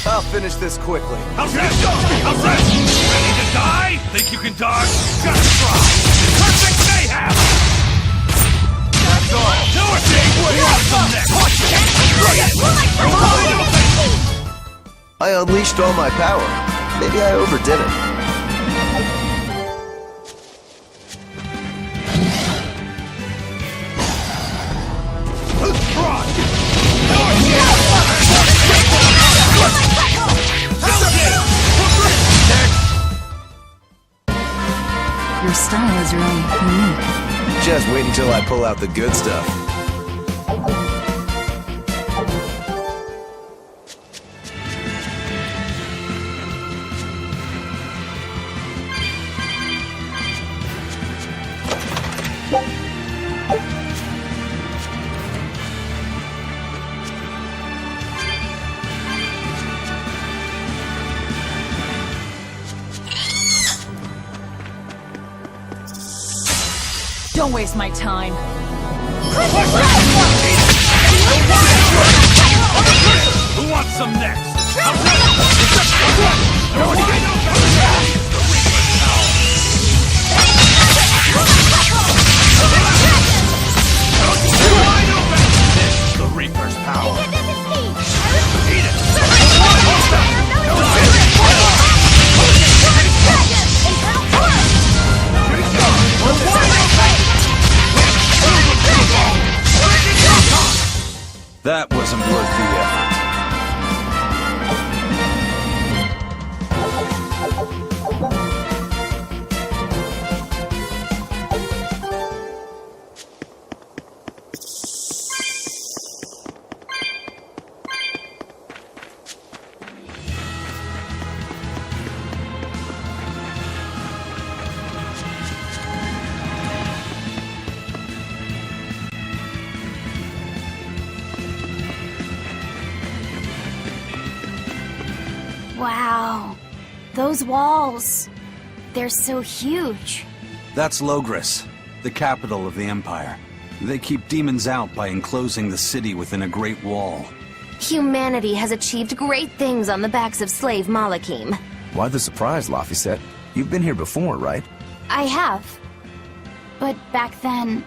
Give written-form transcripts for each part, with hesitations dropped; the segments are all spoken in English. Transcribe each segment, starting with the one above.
I'll finish this quickly. How's that? How's that? Ready to die? Think you can dodge? Just try! Perfect mayhem! That's all! Do it, Dave! What's the next? I unleashed all my power. Maybe I overdid it. Your style is really unique. Just wait until I pull out the good stuff. Don't waste my time. Who wants some next? This is the Reaper's power. Eat it! That wasn't worth the effort. Wow, those walls, they're so huge. That's Logris, the capital of the Empire. They keep demons out by enclosing the city within a great wall. Humanity has achieved great things on the backs of slave Malakim. Why the surprise, Laphicet? You've been here before, right? I have. But back then,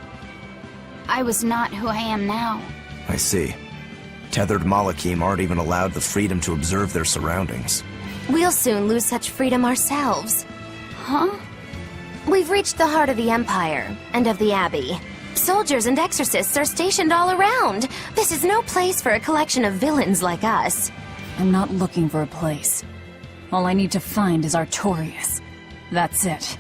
I was not who I am now. I see. Tethered Malakim aren't even allowed the freedom to observe their surroundings. We'll soon lose such freedom ourselves. Huh? We've reached the heart of the Empire, and of the Abbey. Soldiers and exorcists are stationed all around. This is no place for a collection of villains like us. I'm not looking for a place. All I need to find is Artorias. That's it.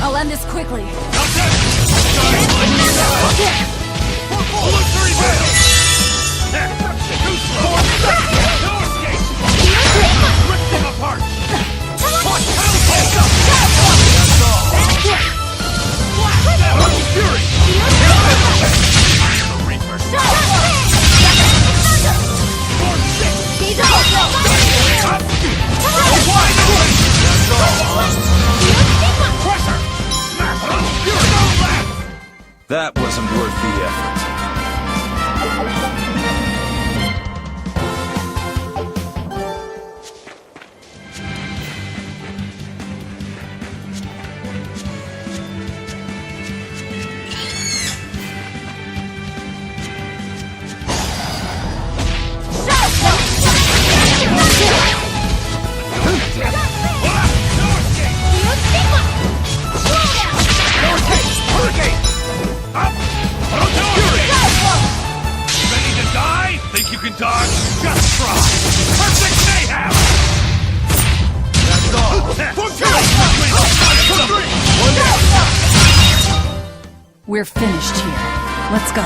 I'll end this quickly. Illusory veil! Too slow! No escape! Rip them apart! Fury! The Reaper! Crusher! That wasn't worth the effort. Just try! Perfect mayhem! That's all! We're finished here. Let's go.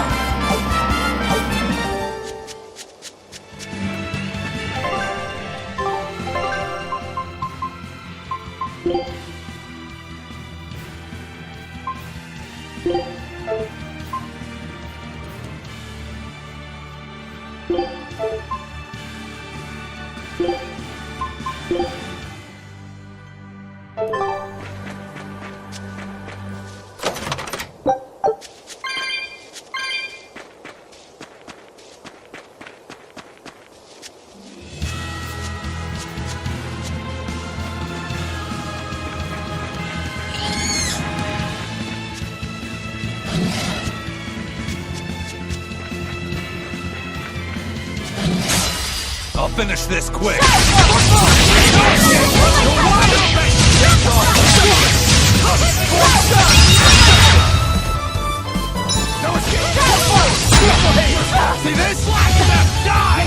I'll finish this quick! See this? Die!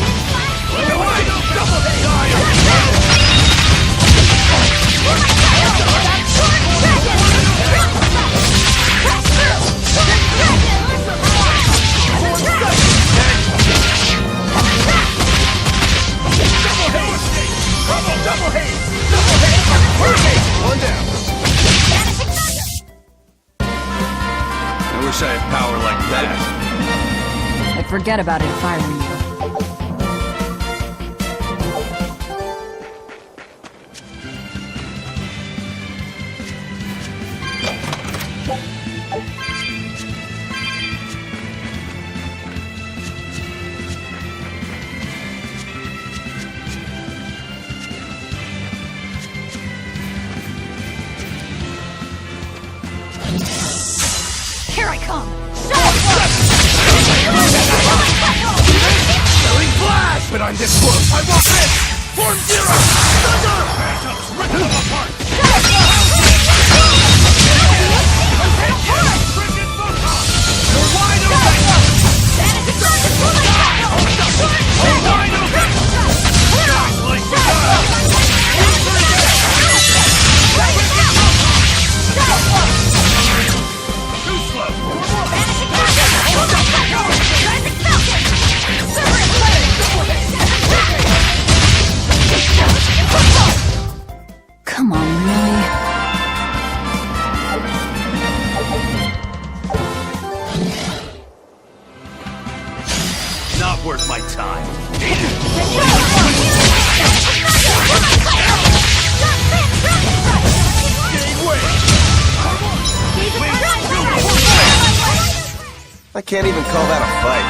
I wish I had power like that. I'd forget about it if I were you. Here I come! Killing flash! But on this world, I want this! Form Zero! Thunder! Phantoms, rip them apart! Frigid photon! You're wide open! You're wide open! Guys like too slow! I can't even call that a fight.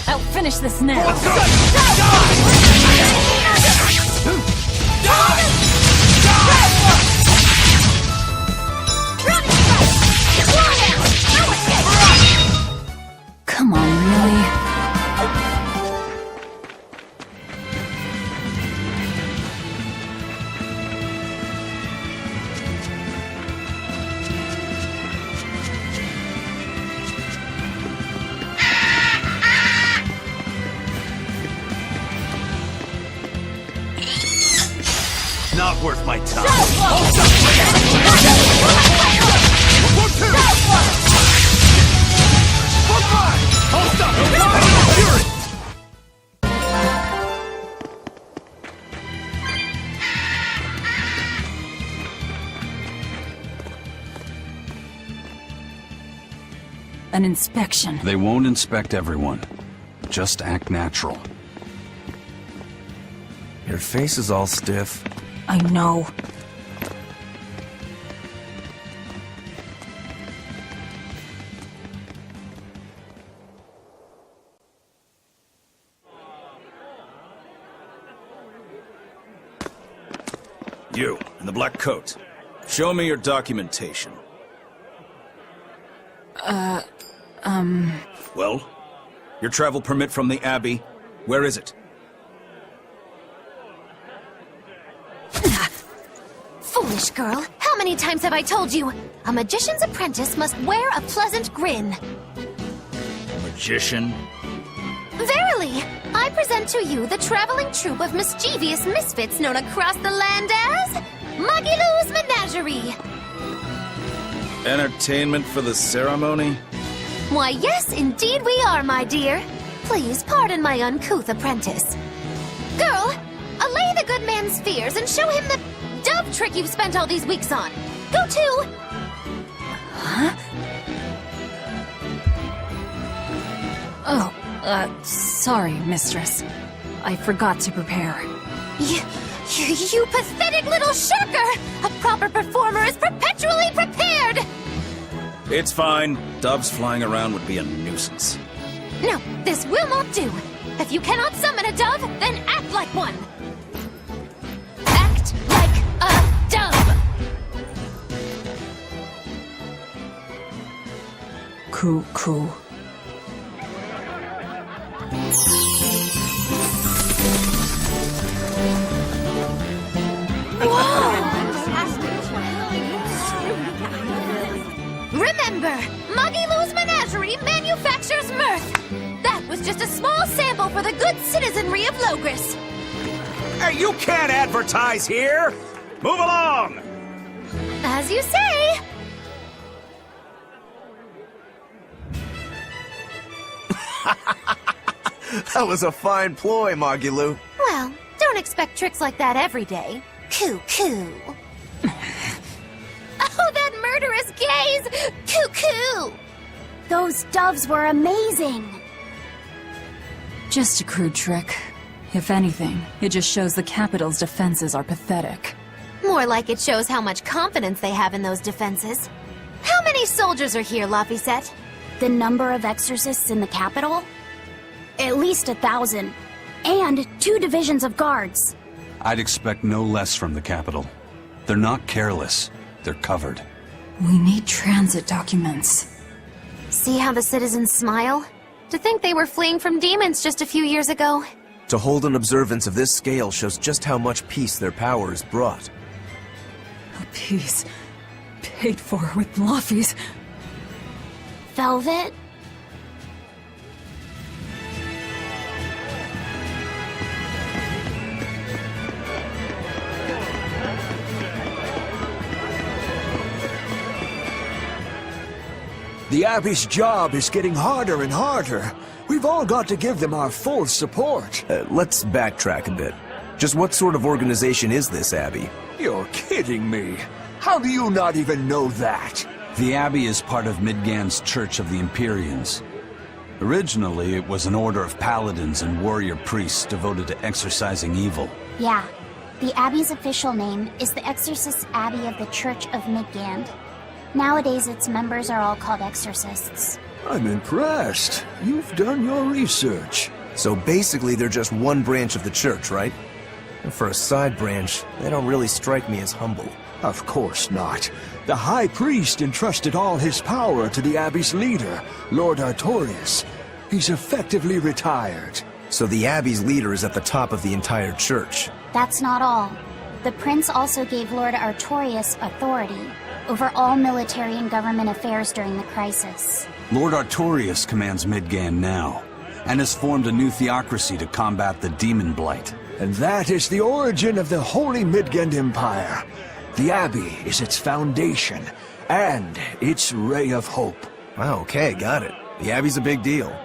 I'll finish this now. Come on, really? Not worth my time. An inspection. They won't inspect everyone. Just act natural. Your face is all stiff. I know. You, in the black coat. Show me your documentation. Well? Your travel permit from the Abbey? Where is it? Foolish girl, how many times have I told you? A magician's apprentice must wear a pleasant grin. Magician? Verily, I present to you the traveling troupe of mischievous misfits known across the land as Magilou's Menagerie. Entertainment for the ceremony? Why, yes, indeed we are, my dear. Please pardon my uncouth apprentice. Girl, allay the good man's fears and show him the dove trick you've spent all these weeks on. Go to... Huh? Oh, sorry, mistress. I forgot to prepare. You pathetic little shirker! A proper performer is perpetually prepared! It's fine. Doves flying around would be a nuisance. No, this will not do. If you cannot summon a dove, then act like one. Act like a dove! Cool. Remember, Magilou's Menagerie manufactures mirth. That was just a small sample for the good citizenry of Logris. Hey, you can't advertise here! Move along! As you say. That was a fine ploy, Magilou. Well, don't expect tricks like that every day. Coo. Oh, that murderous gaze! Coo. Those doves were amazing! Just a crude trick. If anything, it just shows the capital's defenses are pathetic. More like it shows how much confidence they have in those defenses. How many soldiers are here, Laphicet? The number of exorcists in the capital? At least 1,000. And 2 divisions of guards. I'd expect no less from the capital. They're not careless. They're covered. We need transit documents. See how the citizens smile? To think they were fleeing from demons just a few years ago. To hold an observance of this scale shows just how much peace their power has brought. A piece paid for with Laffy's. Velvet? The Abbey's job is getting harder and harder. We've all got to give them our full support. Let's backtrack a bit. Just what sort of organization is this Abbey? You're kidding me. How do you not even know that? The Abbey is part of Midgand's Church of the Empyreans. Originally, it was an order of paladins and warrior priests devoted to exorcising evil. Yeah. The Abbey's official name is the Exorcist Abbey of the Church of Midgand. Nowadays, its members are all called exorcists. I'm impressed. You've done your research. So basically, they're just one branch of the church, right? And for a side branch, they don't really strike me as humble. Of course not. The High Priest entrusted all his power to the Abbey's leader, Lord Artorius. He's effectively retired. So the Abbey's leader is at the top of the entire church. That's not all. The prince also gave Lord Artorius authority over all military and government affairs during the crisis. Lord Artorius commands Midgand now, and has formed a new theocracy to combat the demon blight. And that is the origin of the Holy Midgand Empire. The Abbey is its foundation, and its ray of hope. Wow, okay, got it. The Abbey's a big deal.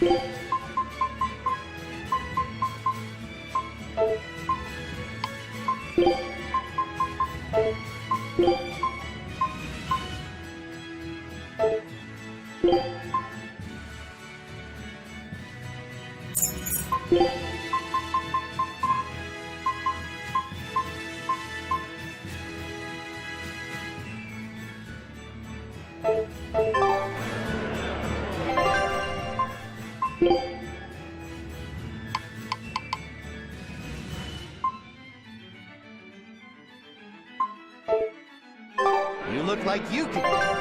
You look like you could...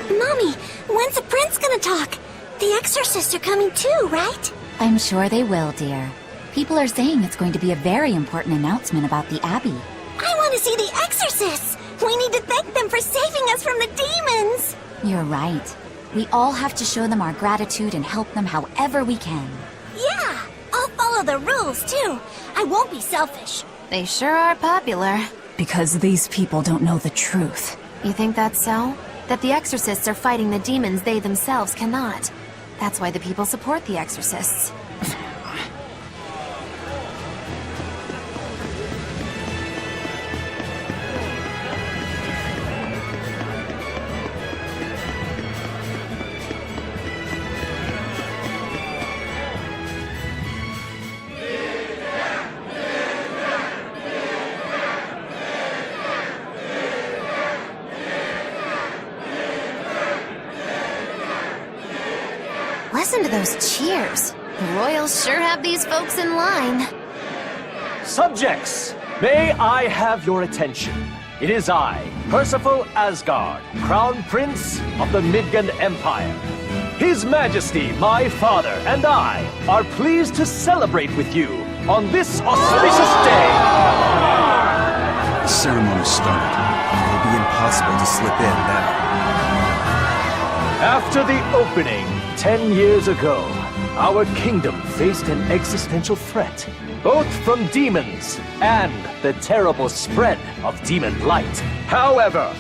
Mommy, when's the prince gonna talk? The exorcists are coming too, right? I'm sure they will, dear. People are saying it's going to be a very important announcement about the Abbey. I want to see the exorcists! We need to thank them for saving us from the demons! You're right. We all have to show them our gratitude and help them however we can. Yeah! I'll follow the rules, too. I won't be selfish. They sure are popular. Because these people don't know the truth. You think that's so? That the exorcists are fighting the demons they themselves cannot. That's why the people support the exorcists. Listen to those cheers. The royals sure have these folks in line. Subjects, may I have your attention? It is I, Percival Asgard, Crown Prince of the Midgard Empire. His Majesty, my father, and I are pleased to celebrate with you on this auspicious day. The ceremony started. It'll be impossible to slip in now. After the opening 10 years ago, our kingdom faced an existential threat, both from demons and the terrible spread of demon light. However,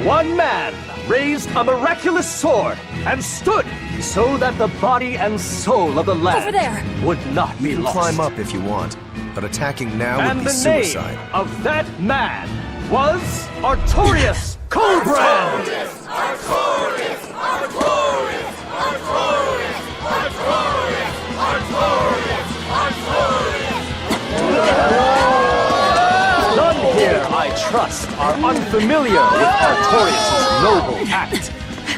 one man raised a miraculous sword and stood so that the body and soul of the land Over there. would not be You can lost. climb up if you want, but attacking now And would be the suicide. name of that man was Artorius Coldbrand! None here, I trust, are unfamiliar with Artorius' noble act.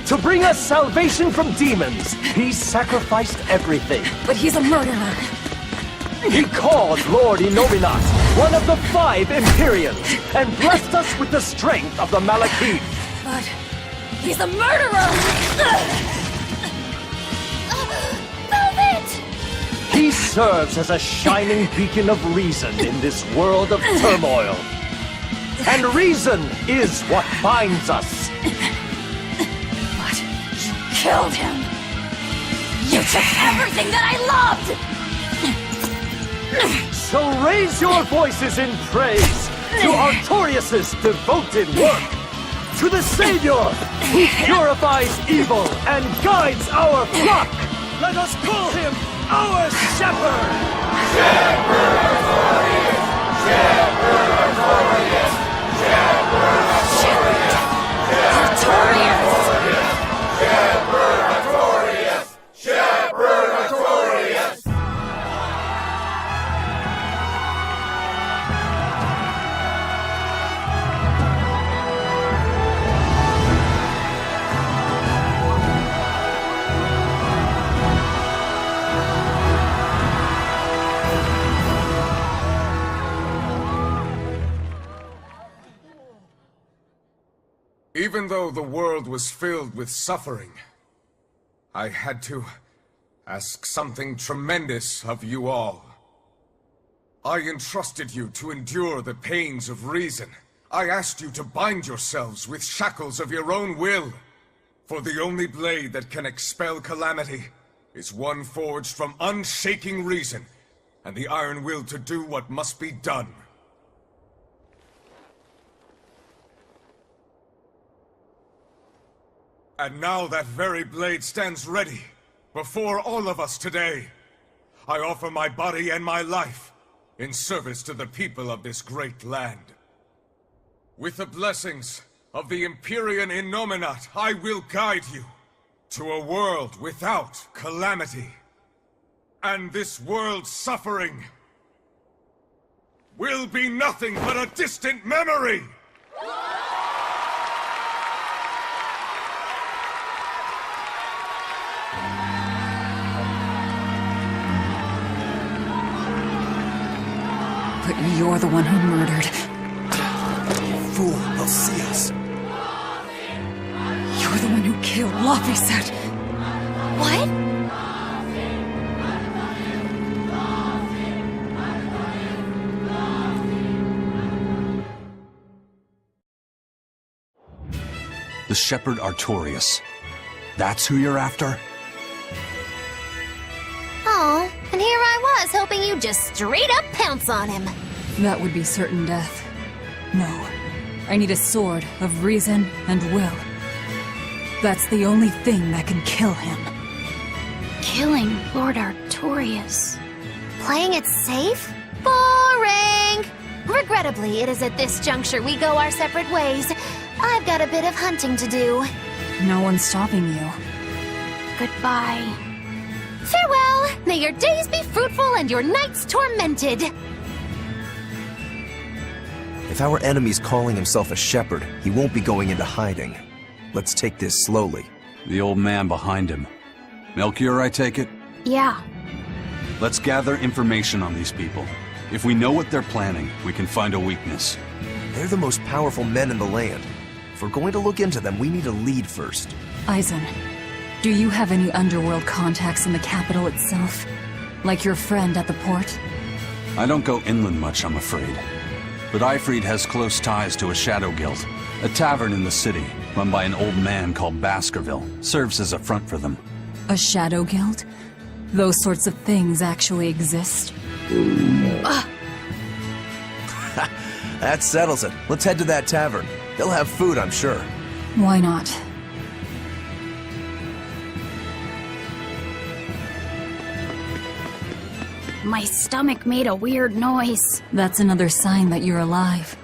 To bring us salvation from demons, he sacrificed everything. But he's a murderer. He called Lord Inominat one of the 5 Empyreans and blessed us with the strength of the Malakith. But he's a murderer! Velvet! He serves as a shining beacon of reason in this world of turmoil. And reason is what binds us. But you killed him! You took everything that I loved! So raise your voices in praise to Artorius' devoted work, to the Savior who purifies evil and guides our flock. Let us call him our Shepherd! Shepherd Artorius! Shepherd Artorius! Shepherd Artorius! Shepherd Artorius! Shepherd Artorius! Even though the world was filled with suffering, I had to ask something tremendous of you all. I entrusted you to endure the pains of reason. I asked you to bind yourselves with shackles of your own will. For the only blade that can expel calamity is one forged from unshaking reason and the iron will to do what must be done. And now that very blade stands ready, before all of us today. I offer my body and my life, in service to the people of this great land. With the blessings of the Empyrean Innominat, I will guide you to a world without calamity. And this world's suffering will be nothing but a distant memory! But you're the one who murdered. Fool, they'll see us. You're the one who Kill Laphicet! What? The Shepherd Artorias. That's who you're after? Oh, and here I was hoping you'd just straight up pounce on him. That would be certain death. No. I need a sword of reason and will. That's the only thing that can kill him. Killing Lord Artorias. Playing it safe? Boring! Regrettably, it is at this juncture we go our separate ways. I've got a bit of hunting to do. No one's stopping you. Goodbye. Farewell! May your days be fruitful and your nights tormented! If our enemy's calling himself a shepherd, he won't be going into hiding. Let's take this slowly. The old man behind him. Melchior, I take it? Yeah. Let's gather information on these people. If we know what they're planning, we can find a weakness. They're the most powerful men in the land. If we're going to look into them, we need a lead first. Eisen, do you have any underworld contacts in the capital itself? Like your friend at the port? I don't go inland much, I'm afraid. But Eifried has close ties to a shadow guild. A tavern in the city, run by an old man called Baskerville, serves as a front for them. A shadow guild? Those sorts of things actually exist? That settles it. Let's head to that tavern. They'll have food, I'm sure. Why not? My stomach made a weird noise. That's another sign that you're alive.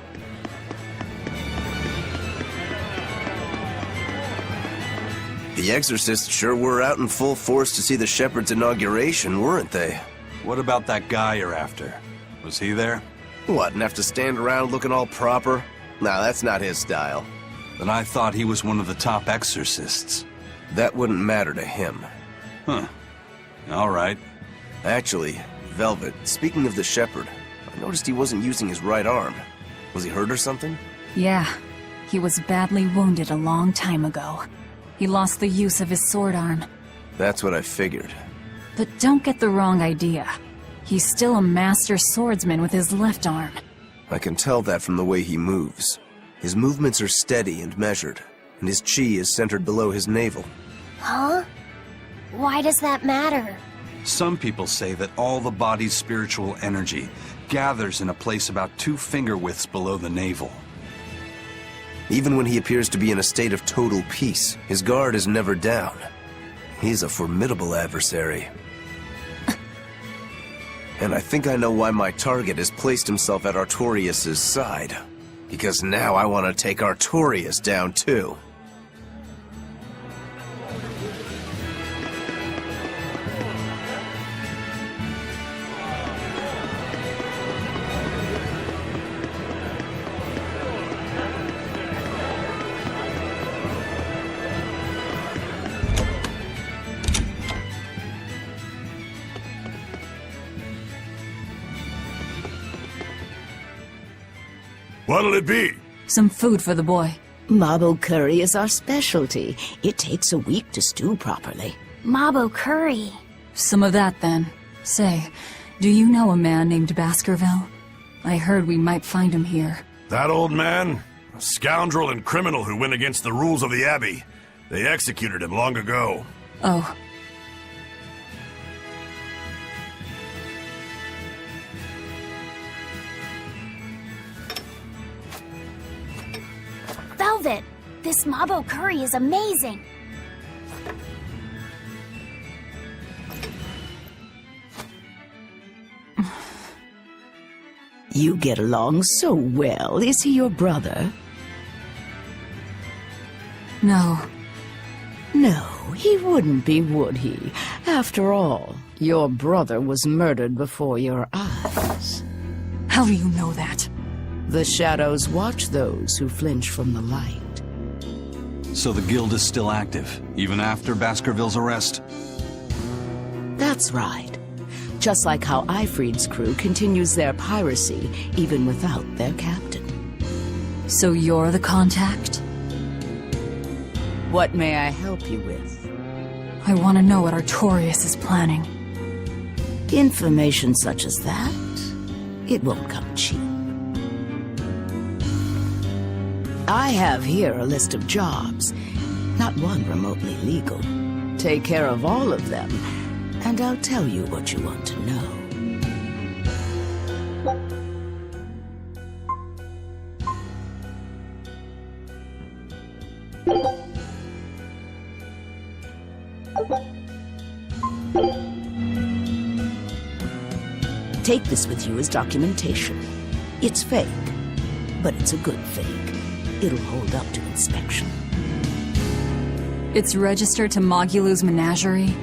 The exorcists sure were out in full force to see the shepherd's inauguration, weren't they? What about that guy you're after? Was he there? What, and have to stand around looking all proper? Nah, that's not his style. Then I thought he was one of the top exorcists. That wouldn't matter to him. Huh. All right. Actually, Velvet, speaking of the shepherd, I noticed he wasn't using his right arm. Was he hurt or something? Yeah. He was badly wounded a long time ago. He lost the use of his sword arm. That's what I figured. But don't get the wrong idea. He's still a master swordsman with his left arm. I can tell that from the way he moves. His movements are steady and measured, and his chi is centered below his navel. Huh? Why does that matter? Some people say that all the body's spiritual energy gathers in a place about 2 finger widths below the navel. Even when he appears to be in a state of total peace, his guard is never down. He's a formidable adversary. And I think I know why my target has placed himself at Artorias' side. Because now I want to take Artorias down too. What'll it be? Some food for the boy. Mabo curry is our specialty. It takes a week to stew properly. Mabo curry. Some of that, then. Say, do you know a man named Baskerville? I heard we might find him here. That old man? A scoundrel and criminal who went against the rules of the Abbey. They executed him long ago. Oh. Velvet, this Mabo curry is amazing. You get along so well. Is he your brother? No. No, he wouldn't be, would he? After all, your brother was murdered before your eyes. How do you know that? The shadows watch those who flinch from the light. So the guild is still active, even after Baskerville's arrest? That's right. Just like how Eifried's crew continues their piracy, even without their captain. So you're the contact? What may I help you with? I want to know what Artorias is planning. Information such as that, it won't come cheap. I have here a list of jobs, not one remotely legal. Take care of all of them, and I'll tell you what you want to know. Take this with you as documentation. It's fake, but it's a good fake. It'll hold up to inspection. It's registered to Mogulu's menagerie?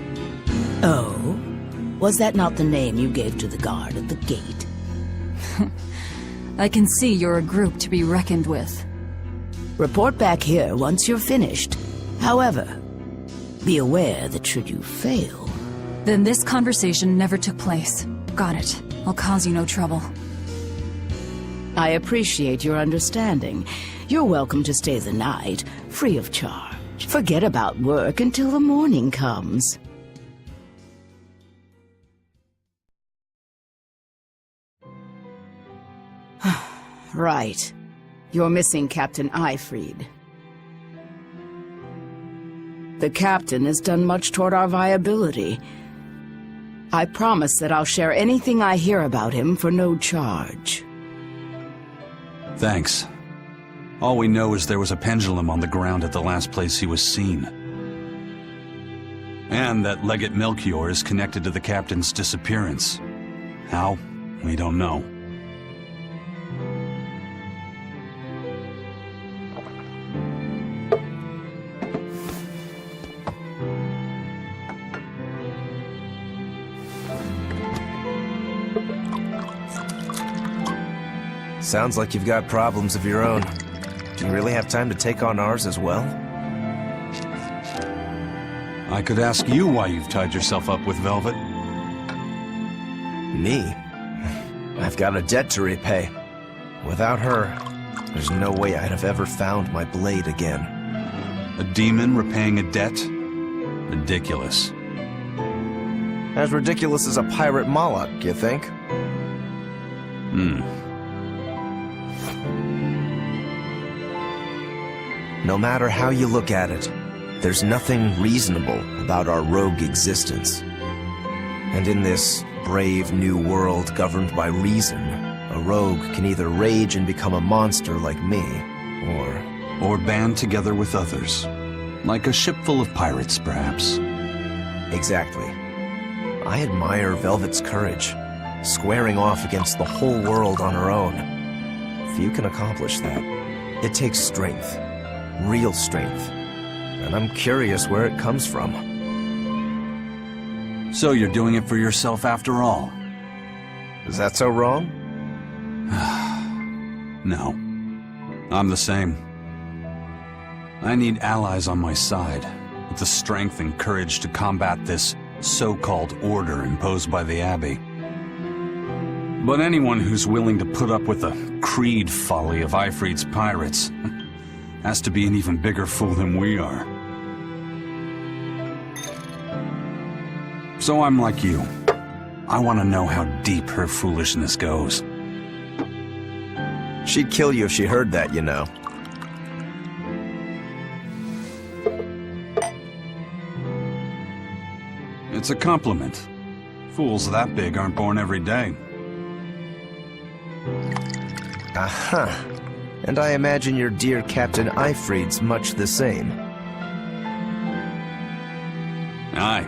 Oh? Was that not the name you gave to the guard at the gate? I can see you're a group to be reckoned with. Report back here once you're finished. However, be aware that should you fail... Then this conversation never took place. Got it. I'll cause you no trouble. I appreciate your understanding. You're welcome to stay the night, free of charge. Forget about work until the morning comes. Right. You're missing Captain Ifried. The captain has done much toward our viability. I promise that I'll share anything I hear about him for no charge. Thanks. All we know is there was a pendulum on the ground at the last place he was seen. And that Legate Melchior is connected to the captain's disappearance. How? We don't know. Sounds like you've got problems of your own. Do you really have time to take on ours as well? I could ask you why you've tied yourself up with Velvet. Me? I've got a debt to repay. Without her, there's no way I'd have ever found my blade again. A demon repaying a debt? Ridiculous. As ridiculous as a pirate Moloch, you think? No matter how you look at it, there's nothing reasonable about our rogue existence. And in this brave new world governed by reason, a rogue can either rage and become a monster like me, or band together with others. Like a ship full of pirates, perhaps. Exactly. I admire Velvet's courage, squaring off against the whole world on her own. Few can accomplish that. It takes strength. Real strength. And I'm curious where it comes from. So you're doing it for yourself after all? Is that so wrong? No. I'm the same. I need allies on my side, with the strength and courage to combat this so-called order imposed by the Abbey. But anyone who's willing to put up with the creed folly of Ifried's pirates has to be an even bigger fool than we are. So I'm like you. I want to know how deep her foolishness goes. She'd kill you if she heard that, you know. It's a compliment. Fools that big aren't born every day. Aha. And I imagine your dear Captain Ifried's much the same. Aye.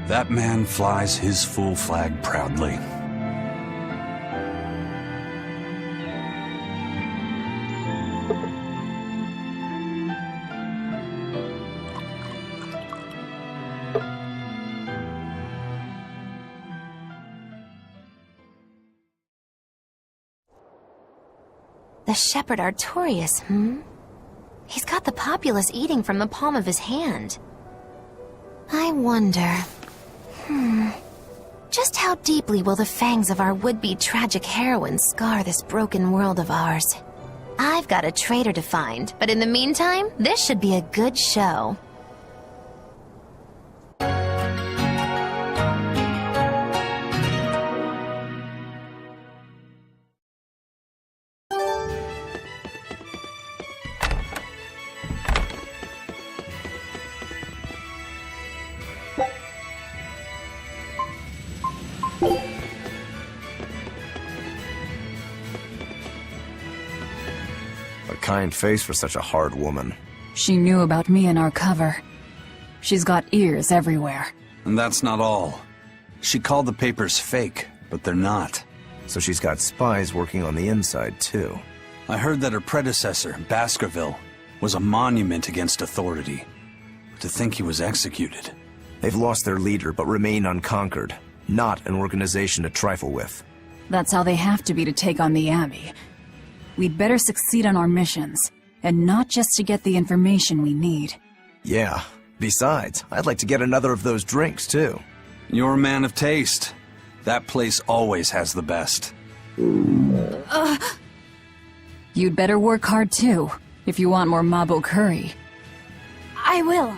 That man flies his full flag proudly. The shepherd Artorias, He's got the populace eating from the palm of his hand. I wonder... Just how deeply will the fangs of our would-be tragic heroine scar this broken world of ours? I've got a traitor to find, but in the meantime, this should be a good show. A kind face for such a hard woman. She knew about me in our cover. She's got ears everywhere. And that's not all. She called the papers fake, but they're not. So she's got spies working on the inside, too. I heard that her predecessor, Baskerville, was a monument against authority. To think he was executed. They've lost their leader, but remain unconquered. Not an organization to trifle with. That's how they have to be to take on the Abbey. We'd better succeed on our missions, and not just to get the information we need. Yeah. Besides, I'd like to get another of those drinks, too. You're a man of taste. That place always has the best. You'd better work hard, too, if you want more Mabo curry. I will.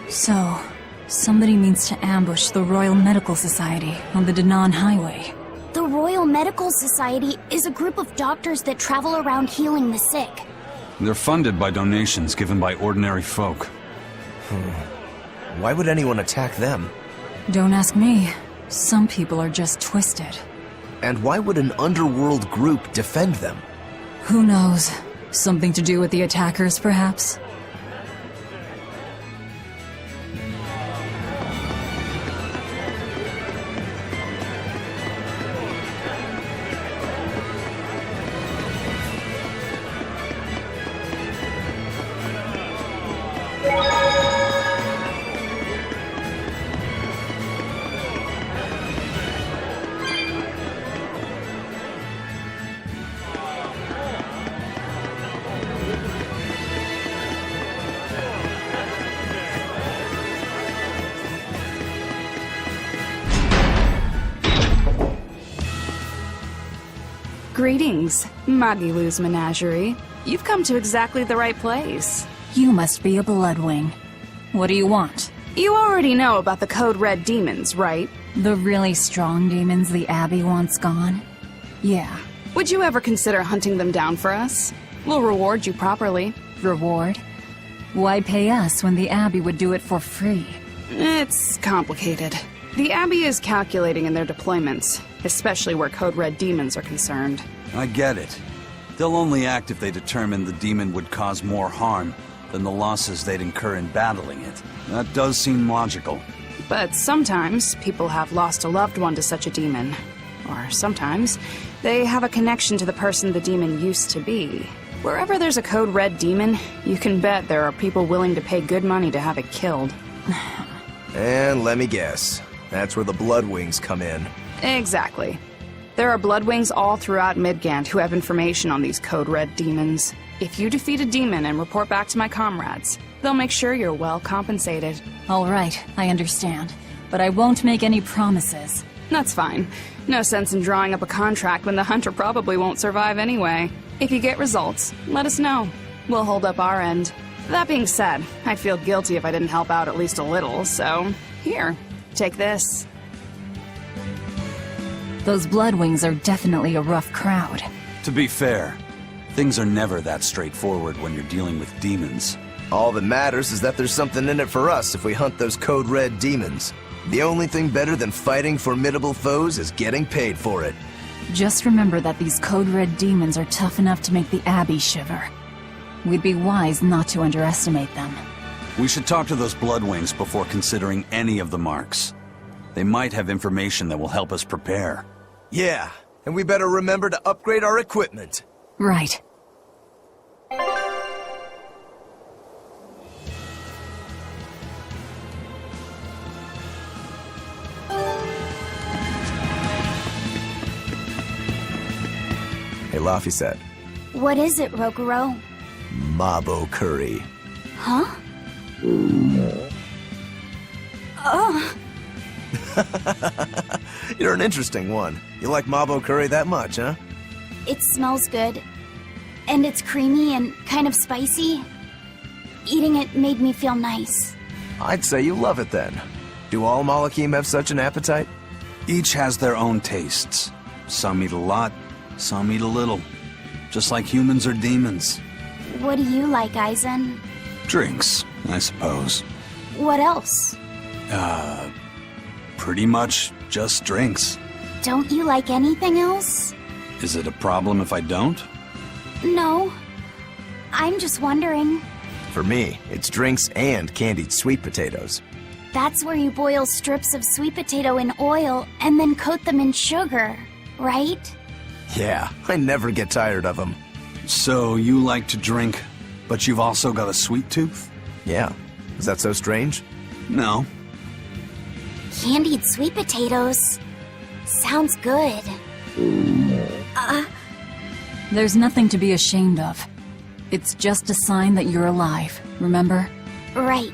So, somebody means to ambush the Royal Medical Society on the Danan Highway. The Royal Medical Society is a group of doctors that travel around healing the sick. They're funded by donations given by ordinary folk. Why would anyone attack them? Don't ask me. Some people are just twisted. And why would an underworld group defend them? Who knows? Something to do with the attackers, perhaps? Greetings, Magilu's menagerie. You've come to exactly the right place. You must be a Bloodwing. What do you want? You already know about the Code Red demons, right? The really strong demons the Abbey wants gone? Yeah. Would you ever consider hunting them down for us? We'll reward you properly. Reward? Why pay us when the Abbey would do it for free? It's complicated. The Abbey is calculating in their deployments, especially where Code Red demons are concerned. I get it. They'll only act if they determine the demon would cause more harm than the losses they'd incur in battling it. That does seem logical. But sometimes people have lost a loved one to such a demon. Or sometimes they have a connection to the person the demon used to be. Wherever there's a Code Red demon, you can bet there are people willing to pay good money to have it killed. And let me guess. That's where the Bloodwings come in. Exactly. There are Bloodwings all throughout Midgand who have information on these Code Red demons. If you defeat a demon and report back to my comrades, they'll make sure you're well compensated. All right, I understand. But I won't make any promises. That's fine. No sense in drawing up a contract when the hunter probably won't survive anyway. If you get results, let us know. We'll hold up our end. That being said, I'd feel guilty if I didn't help out at least a little, so here. Take this. Those Bloodwings are definitely a rough crowd. To be fair, things are never that straightforward when you're dealing with demons. All that matters is that there's something in it for us if we hunt those Code Red demons. The only thing better than fighting formidable foes is getting paid for it. Just remember that these Code Red demons are tough enough to make the Abbey shiver. We'd be wise not to underestimate them. We should talk to those Bloodwings before considering any of the marks. They might have information that will help us prepare. Yeah, and we better remember to upgrade our equipment. Right. Hey, Laphicet. What is it, Rokuro? Mabo curry. Huh? You're an interesting one. You like mabo curry that much, huh? It smells good. And it's creamy and kind of spicy. Eating it made me feel nice. I'd say you love it then. Do all Malakim have such an appetite? Each has their own tastes. Some eat a lot, some eat a little. Just like humans or demons. What do you like, Aizen? Drinks, I suppose. What else? Pretty much just drinks. Don't you like anything else? Is it a problem if I don't? No. I'm just wondering. For me, it's drinks and candied sweet potatoes. That's where you boil strips of sweet potato in oil and then coat them in sugar, right? Yeah, I never get tired of them. So you like to drink, but you've also got a sweet tooth? Yeah. Is that so strange? No. Candied sweet potatoes. Sounds good. There's nothing to be ashamed of. It's just a sign that you're alive, remember? Right.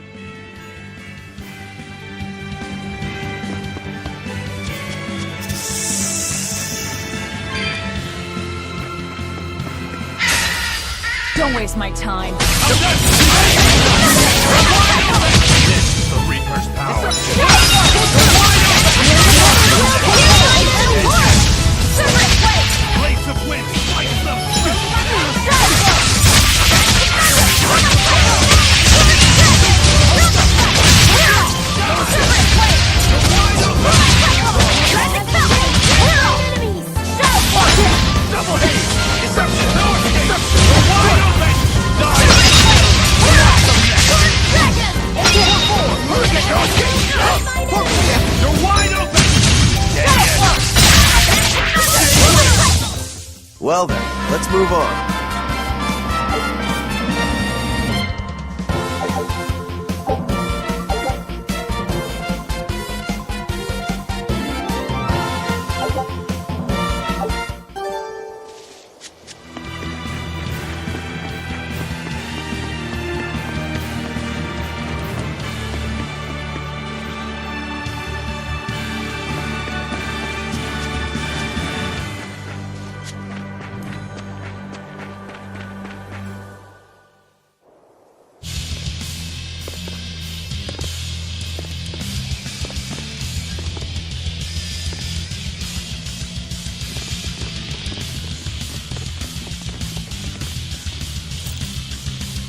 Don't waste my time. This is the Reaper's power. Blades of wind, slice them. Double haze! Deception! No escape! You're wide open! Die! You're wide open! Well then, let's move on.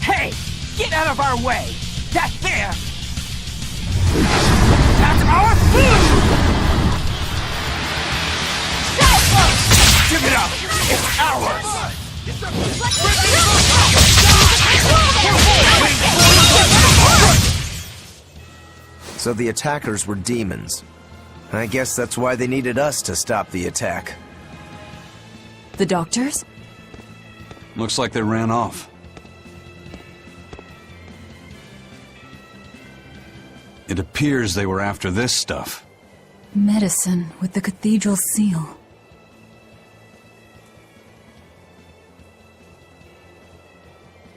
Hey! Get out of our way! That there! That's our food! Give it up! It's ours! So the attackers were demons. I guess that's why they needed us to stop the attack. The doctors? Looks like they ran off. It appears they were after this stuff. Medicine with the cathedral seal.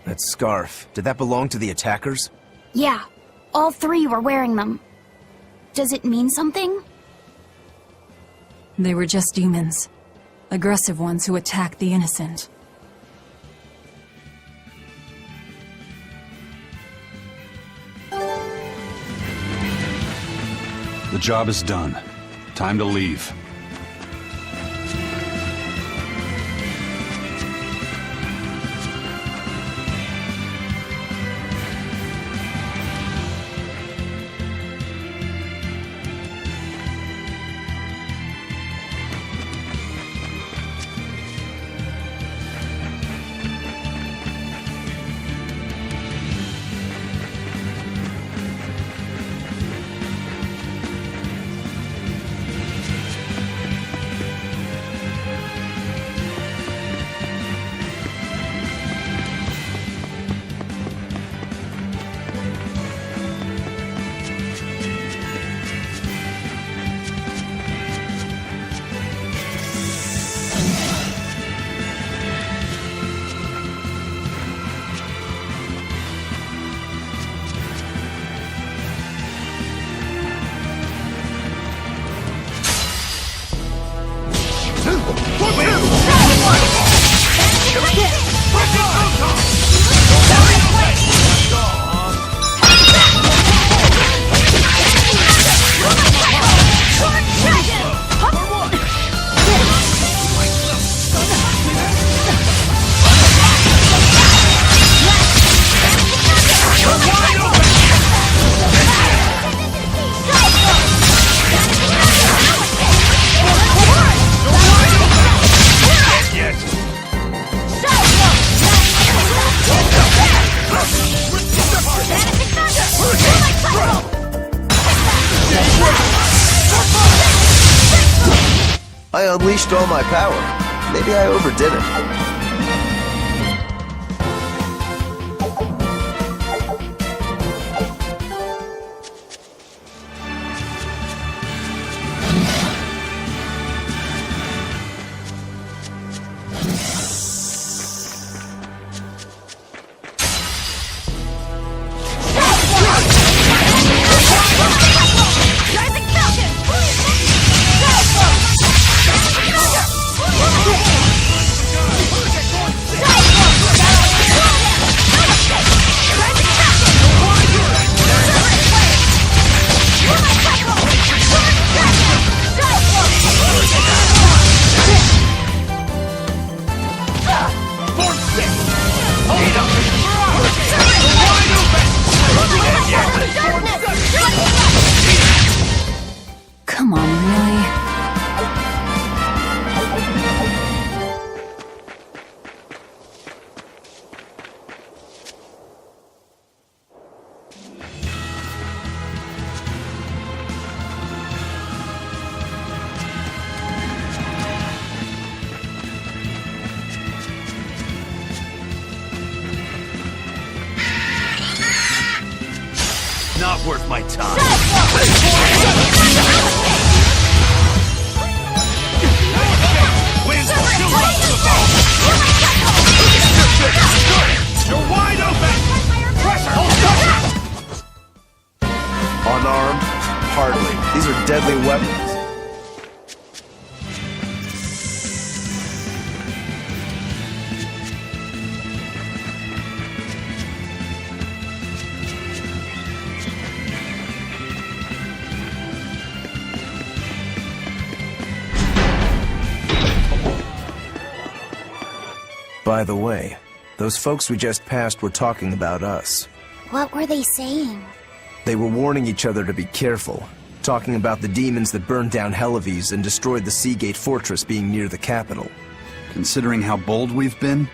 That scarf, did that belong to the attackers? Yeah, all three were wearing them. Does it mean something? They were just demons. Aggressive ones who attack the innocent. The job is done. Time to leave. unleashed all my power. Maybe I overdid it. Come on, really? Not worth my time. You're wide open! Pressure! Unarmed? Hardly. These are deadly weapons. By the way, those folks we just passed were talking about us. What were they saying? They were warning each other to be careful, talking about the demons that burned down Helives and destroyed the Seagate Fortress being near the capital. Considering how bold we've been,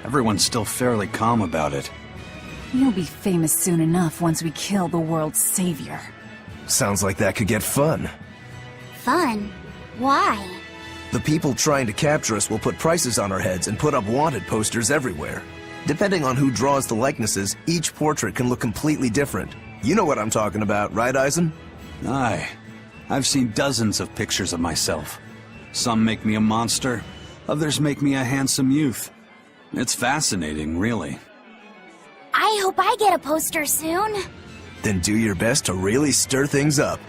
everyone's still fairly calm about it. You'll be famous soon enough once we kill the world's savior. Sounds like that could get fun. Fun? Why? The people trying to capture us will put prices on our heads and put up wanted posters everywhere. Depending on who draws the likenesses, each portrait can look completely different. You know what I'm talking about, right, Eisen? Aye. I've seen dozens of pictures of myself. Some make me a monster, others make me a handsome youth. It's fascinating, really. I hope I get a poster soon. Then do your best to really stir things up.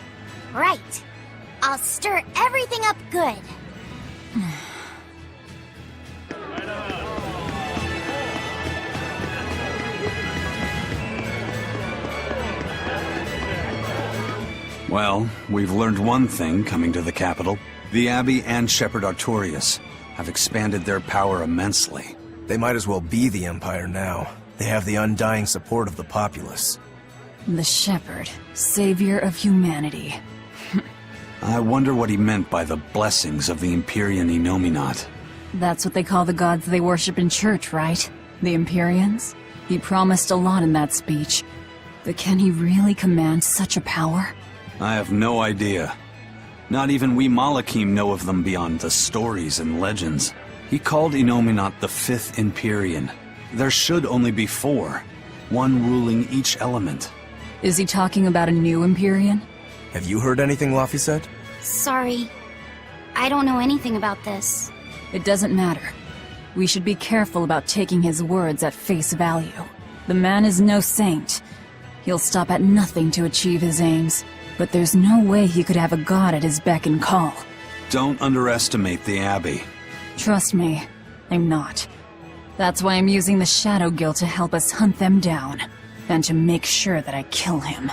Right. I'll stir everything up good. Well, we've learned one thing coming to the capital. The Abbey and Shepherd Artorius have expanded their power immensely. They might as well be the Empire now. They have the undying support of the populace. The Shepherd, savior of humanity. I wonder what he meant by the blessings of the Empyrean Enominat. That's what they call the gods they worship in church, right? The Empyreans? He promised a lot in that speech. But can he really command such a power? I have no idea. Not even we Malakim know of them beyond the stories and legends. He called Enominat the Fifth Empyrean. There should only be four, one ruling each element. Is he talking about a new Empyrean? Have you heard anything, Laphicet? Sorry. I don't know anything about this. It doesn't matter. We should be careful about taking his words at face value. The man is no saint. He'll stop at nothing to achieve his aims. But there's no way he could have a god at his beck and call. Don't underestimate the Abbey. Trust me, I'm not. That's why I'm using the Shadow Guild to help us hunt them down. And to make sure that I kill him.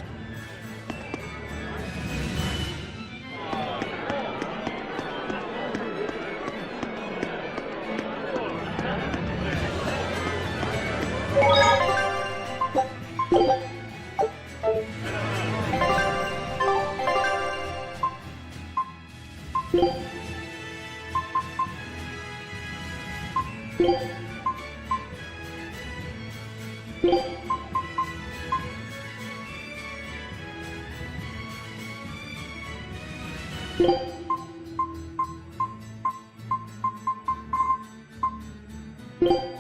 you.